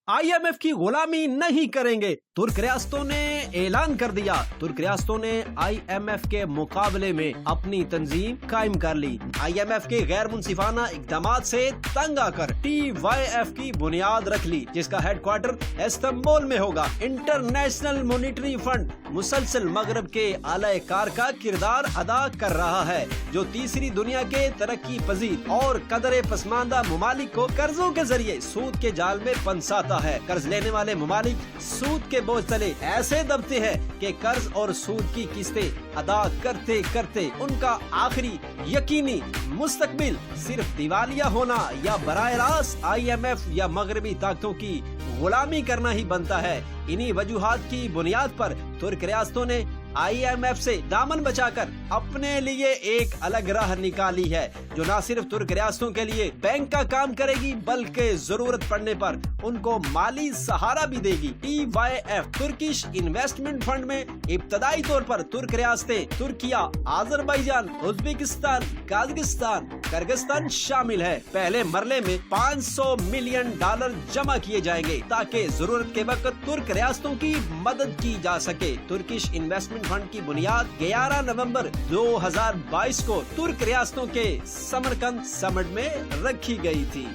IMF की गुलामी नहीं करेंगे। तुर्क रियासतों ने ऐलान कर दिया। तुर्क रियासतों ने IMF के मुकाबले में अपनी तंजीम कायम कर ली। IMF के गैर मुनसिफाना इक़दामात से तंग आकर TYF की बुनियाद रख ली, जिसका हेडक्वार्टर इस्तांबुल में होगा। इंटरनेशनल मॉनिटरी फंड मुसलसल मगरब के आला-ए-कार का किरदार अदा कर रहा है, जो तीसरी दुनिया के तरक्की पजीर और कदरे पसमानदा मुमालिक को कर्जों के जरिए सूद के जाल में फंसाता है। कर्ज लेने वाले मुमालिक सूद के बोझ तले ऐसे दबते हैं कि कर्ज और सूद की किस्तें अदा करते करते उनका आखिरी यकीनी मुस्तकबिल सिर्फ दिवालिया होना या बराह रास्त IMF या मगरबी ताकतों की गुलामी करना ही बनता है। इन्हीं वजूहात की बुनियाद पर तुर्क रियासतों ने IMF से दामन बचाकर अपने लिए एक अलग राह निकाली है, जो न सिर्फ तुर्क रियासतों के लिए बैंक का काम करेगी, बल्कि जरूरत पड़ने पर उनको माली सहारा भी देगी। TYF तुर्किश इन्वेस्टमेंट फंड में इब्तदाई तौर पर तुर्क रियासतें तुर्किया, आज़रबाईजान, उज़्बेकिस्तान, काज़ाकिस्तान, किर्गिस्तान शामिल है। पहले मरले में $500 मिलियन जमा किए जाएंगे, ताकि जरूरत के वक्त तुर्क रियासतों की मदद की जा सके। तुर्किश इन्वेस्टमेंट फंड की बुनियाद 11 नवंबर 2022 को तुर्क रियासतों के समरकंद समिट में रखी गई थी।